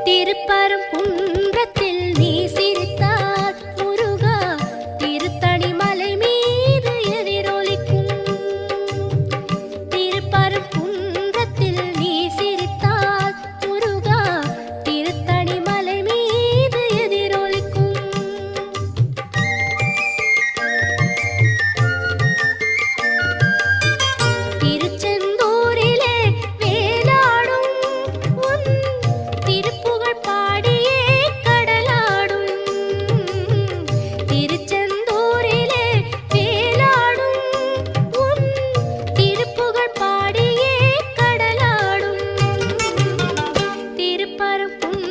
திருப்பரங்குன்றத்தில் நீ சிரித்தால் முருகா திருத்தணி மலை மீது எதிரொலிக்கும். திருப்பரங்குன்றத்தில் நீ சிரித்தால் முருகா திருத்தணி மலை மீது எதிரொலிக்கும். திருச்செந்தூரிலே வேலாடும் உன் திருப்புகழ் பாடியே கடலாடும். திருச்செந்தூரிலே வேலாடும் உன் திருப்புகழ் பாடியே கடலாடும். திருப்பரங்குன்றத்தில்